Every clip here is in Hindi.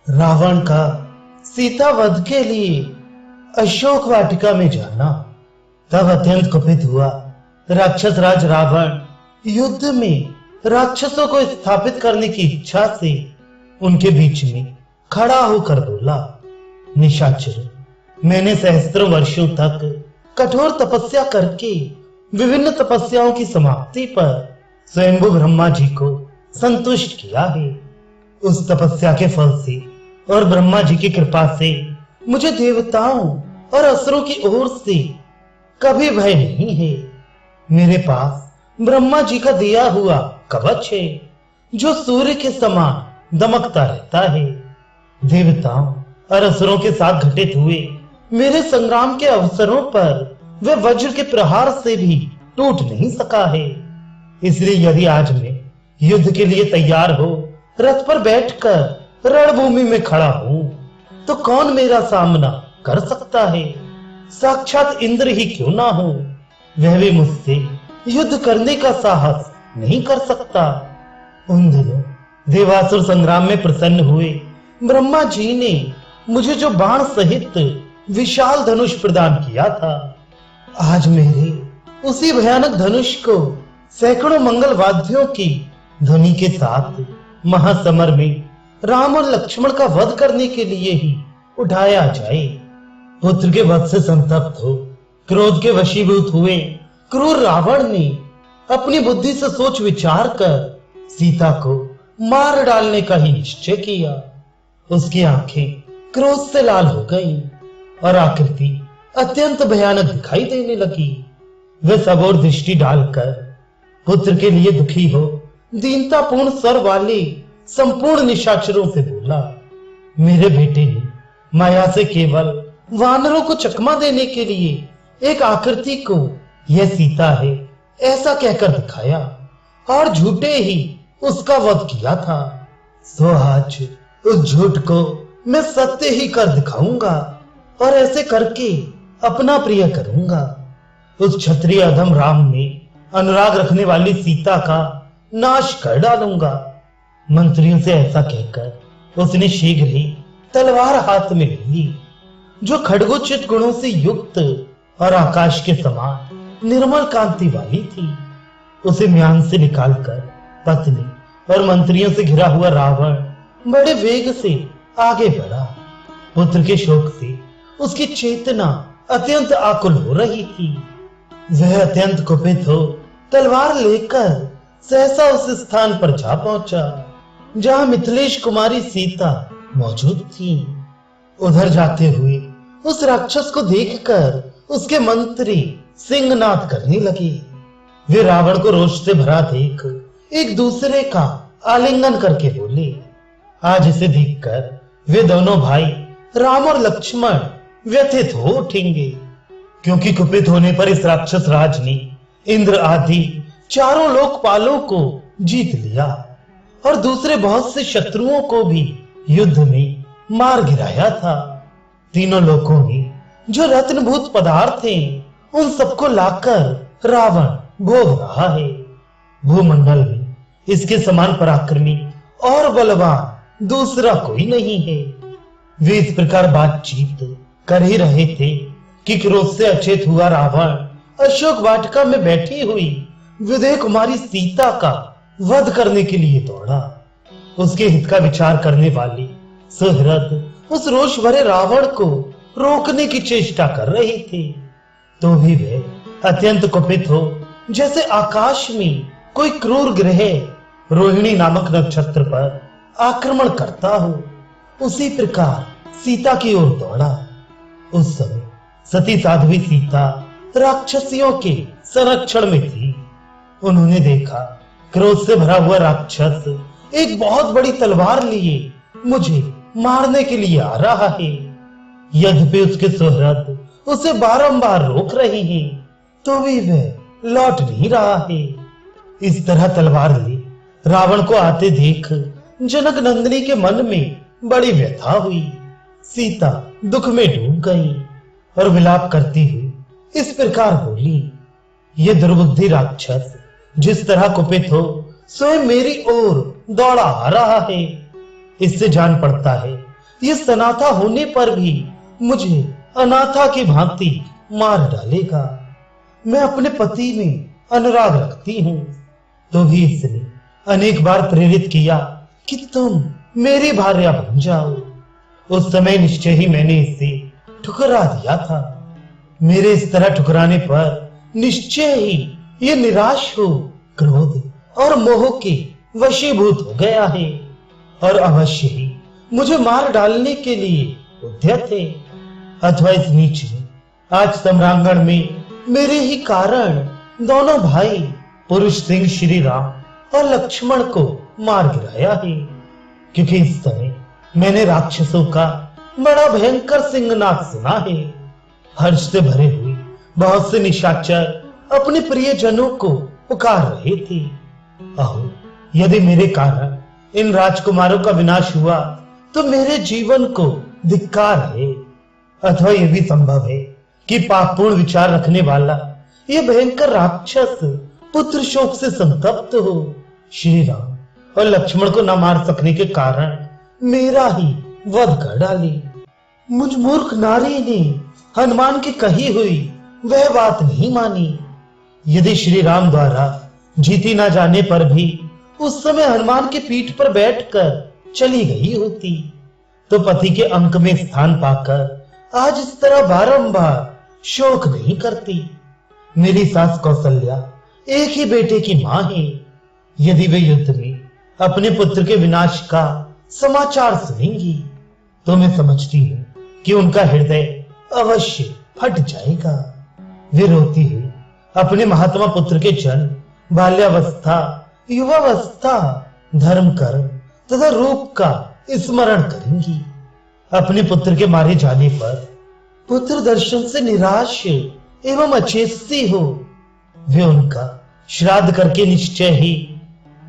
रावण का सीता वध के लिए अशोक वाटिका में जाना। तब अत्यंत कुपित हुआ राक्षस राज रावण युद्ध में राक्षसों को स्थापित करने की इच्छा से उनके बीच में खड़ा होकर बोला, निशाचर, मैंने सहस्त्रों वर्षों तक कठोर तपस्या करके विभिन्न तपस्याओं की समाप्ति पर स्वयंभू ब्रह्मा जी को संतुष्ट किया है। उस तपस्या के फल से और ब्रह्मा जी की कृपा से मुझे देवताओं और असुरों की ओर से कभी भय नहीं है। मेरे पास ब्रह्मा जी का दिया हुआ कवच है जो सूर्य के समान दमकता रहता है। देवताओं और असुरों के साथ घटित हुए मेरे संग्राम के अवसरों पर वह वज्र के प्रहार से भी टूट नहीं सका है। इसलिए यदि आज मैं युद्ध के लिए तैयार हो रथ पर बैठकर रणभूमि में खड़ा हूं तो कौन मेरा सामना कर सकता है? साक्षात इंद्र ही क्यों ना हो, वह भी मुझसे युद्ध करने का साहस नहीं कर सकता। उन दिनों देवासुर संग्राम में प्रसन्न हुए ब्रह्मा जी ने मुझे जो बाण सहित विशाल धनुष प्रदान किया था, आज मेरे उसी भयानक धनुष को सैकड़ों मंगल वाद्यों की ध्वनि के साथ महासमर में राम और लक्ष्मण का वध करने के लिए ही उठाया जाए। पुत्र के वध से संतप्त हो क्रोध के वशीभूत हुए क्रूर रावण ने अपनी बुद्धि से सोच विचार कर सीता को मार डालने का ही निश्चय किया। उसकी आंखें क्रोध से लाल हो गईं और आकृति अत्यंत भयानक दिखाई देने लगी। वह सब ओर दृष्टि डालकर पुत्र के लिए दुखी हो दीनतापूर्ण स्वर वाले संपूर्ण निशाचरों से बोला, मेरे बेटे ने माया से केवल वानरों को चकमा देने के लिए एक आकृति को यह सीता है ऐसा कहकर दिखाया और झूठे ही उसका वध किया था। सो आज उस झूठ को मैं सत्य ही कर दिखाऊंगा और ऐसे करके अपना प्रिय करूंगा। उस क्षत्रिय अधम राम में अनुराग रखने वाली सीता का नाश कर डालूंगा। मंत्रियों से ऐसा कहकर उसने शीघ्र ही तलवार हाथ में ले ली जो खड्गोचित गुणों से युक्त और आकाश के समान निर्मल कांति वाली थी। उसे म्यान से निकालकर पत्नी और मंत्रियों से घिरा हुआ रावण बड़े वेग से आगे बढ़ा। पुत्र के शोक से उसकी चेतना अत्यंत आकुल हो रही थी। वह अत्यंत कुपित हो तलवार लेकर सहसा उस स्थान पर जा पहुंचा जहां मिथिलेश कुमारी सीता मौजूद थी। उधर जाते हुए उस राक्षस को देखकर उसके मंत्री सिंहनाद करने लगे। वे रावण को रोष से भरा देख एक दूसरे का आलिंगन करके बोले। आज इसे देखकर वे दोनों भाई राम और लक्ष्मण व्यथित हो उठेंगे, क्योंकि कुपित होने पर इस राक्षस राज ने इंद्र आदि चारों लोकपालों को जीत लिया और दूसरे बहुत से शत्रुओं को भी युद्ध में मार गिराया था। तीनों लोकों में जो रत्नभूत पदार्थ हैं उन सबको लाकर रावण भोग रहा है। भूमंडल में इसके समान पराक्रमी और बलवान दूसरा कोई नहीं है। वे इस प्रकार बातचीत कर ही रहे थे कि क्रोध से अचेत हुआ रावण अशोक वाटिका में बैठी हुई विदेह कुमारी सीता का वध करने के लिए दौड़ा। उसके हित का विचार करने वाली सुहृद उस रोष भरे रावण को रोकने की चेष्टा कर रही थी, तो भी वह अत्यंत कुपित हो जैसे आकाश में कोई क्रूर ग्रह रोहिणी नामक नक्षत्र पर आक्रमण करता हो, उसी प्रकार सीता की ओर दौड़ा। उस समय सती साध्वी सीता राक्षसियों के संरक्षण में थी। उन्होंने देखा क्रोध से भरा हुआ राक्षस एक बहुत बड़ी तलवार लिए मुझे मारने के लिए आ रहा है। यद्यपि उसके सुहृद उसे बारंबार रोक रहे हैं, तो भी वह लौट नहीं रहा है। इस तरह तलवार ले रावण को आते देख जनक नंदिनी के मन में बड़ी व्यथा हुई। सीता दुख में डूब गई और विलाप करती हुई इस प्रकार बोली, ये दुर्बुद्धि राक्षस जिस तरह कुपित हो स्वयं मेरी ओर दौड़ा आ रहा है। इससे जान पड़ता है ये सनाथा होने पर भी मुझे अनाथा की भांति मार डालेगा। मैं अपने पति में अनुराग रखती हूँ, तो भी इसने अनेक बार प्रेरित किया कि तुम मेरी भार्या बन जाओ। उस समय निश्चय ही मैंने इसे ठुकरा दिया था। मेरे इस तरह ठुकराने पर निश्चय ही ये निराश हो क्रोध और मोह के वशीभूत हो गया है और अवश्य ही मुझे मार डालने के लिए उद्यत है। अथवा इस नीच ने आज सम्रांगण में मेरे ही कारण दोनों भाई पुरुष सिंह श्री राम और लक्ष्मण को मार गिराया है, क्योंकि इस समय मैंने राक्षसों का बड़ा भयंकर सिंहनाद सुना है। हर्ष से भरे हुए बहुत से निशाचर अपने प्रियजनों को पुकार रहे थे। अहो, यदि मेरे कारण इन राजकुमारों का विनाश हुआ तो मेरे जीवन को धिक्कार है। अथवा यह भी संभव है कि पापपूर्ण विचार रखने वाला ये भयंकर राक्षस पुत्र शोक से संतप्त हो श्री राम और लक्ष्मण को न मार सकने के कारण मेरा ही वध कर डाले। मुझ मूर्ख नारी ने हनुमान की कही हुई वह बात नहीं मानी। यदि श्री राम द्वारा जीती ना जाने पर भी उस समय हनुमान की पीठ पर बैठकर चली गई होती, तो पति के अंक में स्थान पाकर आज इस तरह बारंबार शोक नहीं करती। मेरी सास कौशल्या एक ही बेटे की मां है। यदि वे युद्ध में अपने पुत्र के विनाश का समाचार सुनेंगी तो मैं समझती हूँ कि उनका हृदय अवश्य फट जाएगा। वे रोती हुई अपने महात्मा पुत्र के जन्म, बाल्यावस्था, युवावस्था, धर्म कर्म तथा रूप का स्मरण करेंगी। अपने पुत्र के मारे जाने पर पुत्र दर्शन से निराश एवं अचेती हो वे उनका श्राद्ध करके निश्चय ही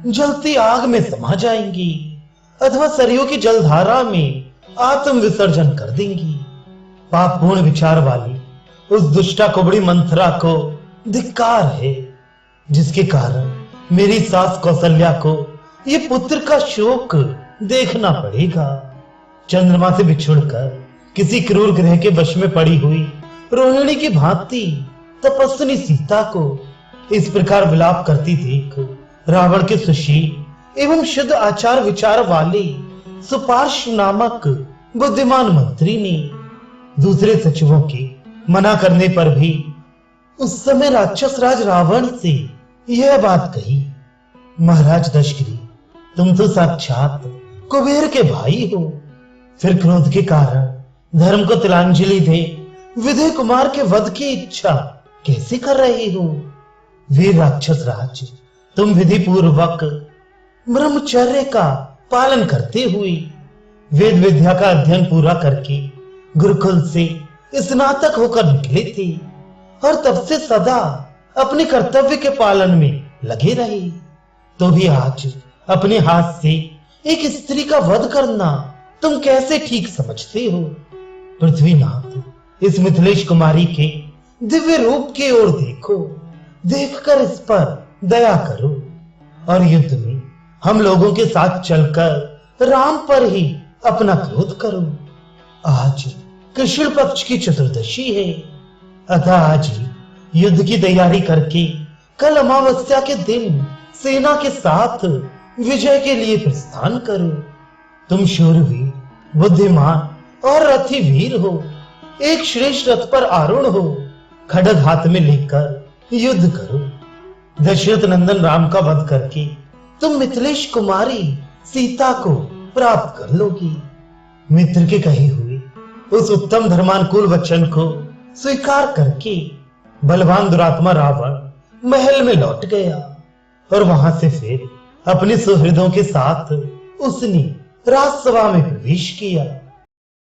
जलती आग में समा जाएंगी अथवा सरयू की जलधारा में आत्म विसर्जन कर देंगी। पापपूर्ण विचार वाली उस दुष्टा कुबड़ी मंथरा को धिक्कार है, जिसके कारण मेरी सास कौशल्या को ये पुत्र का शोक देखना पड़ेगा। चंद्रमा से बिछुड़कर किसी क्रूर ग्रह के वश में पड़ी हुई रोहिणी की भांति तपस्विनी सीता को इस प्रकार विलाप करती देख रावण के सुशील एवं शुद्ध आचार विचार वाले सुपार्श्व नामक बुद्धिमान मंत्री ने दूसरे सचिवों के मना करने पर भी उस समय राक्षस राज रावण से यह बात कही, महाराज दशग्रीव, तुम तो साक्षात कुबेर के भाई हो, फिर क्रोध के कारण धर्म को तिलांजलि दे विधेय कुमार के वध की इच्छा कैसे कर रही हो? वीर राक्षस राज, तुम विधि पूर्वक ब्रह्मचर्य का पालन करते हुए वेद विद्या का अध्ययन पूरा करके गुरुकुल से स्नातक होकर निकले थे और तब से सदा अपने कर्तव्य के पालन में लगे रहे, तो भी आज अपने हाथ से एक स्त्री का वध करना तुम कैसे ठीक समझते हो? पृथ्वीनाथ, इस मिथिलेश कुमारी के दिव्य रूप की ओर देखो, देखकर इस पर दया करो और युद्ध में हम लोगों के साथ चलकर राम पर ही अपना क्रोध करो। आज कृष्ण पक्ष की चतुर्दशी है, अतः आज ही युद्ध की तैयारी करके कल अमावस्या के दिन सेना के साथ विजय के लिए प्रस्थान करो। तुम शूरवीर, बुद्धिमान और रथी वीर हो, एक श्रेष्ठ रथ पर आरूढ़ हो, खड्ग हाथ में लेकर युद्ध करो। दशरथ नंदन राम का वध करके तुम मिथिलेश कुमारी सीता को प्राप्त कर लोगी। मित्र के कहे हुए उस उत्तम धर्मानुकूल वचन को स्वीकार करके बलवान दुरात्मा रावण महल में लौट गया और वहां से फिर अपने सुहृदों के साथ उसने राजसभा में प्रवेश किया।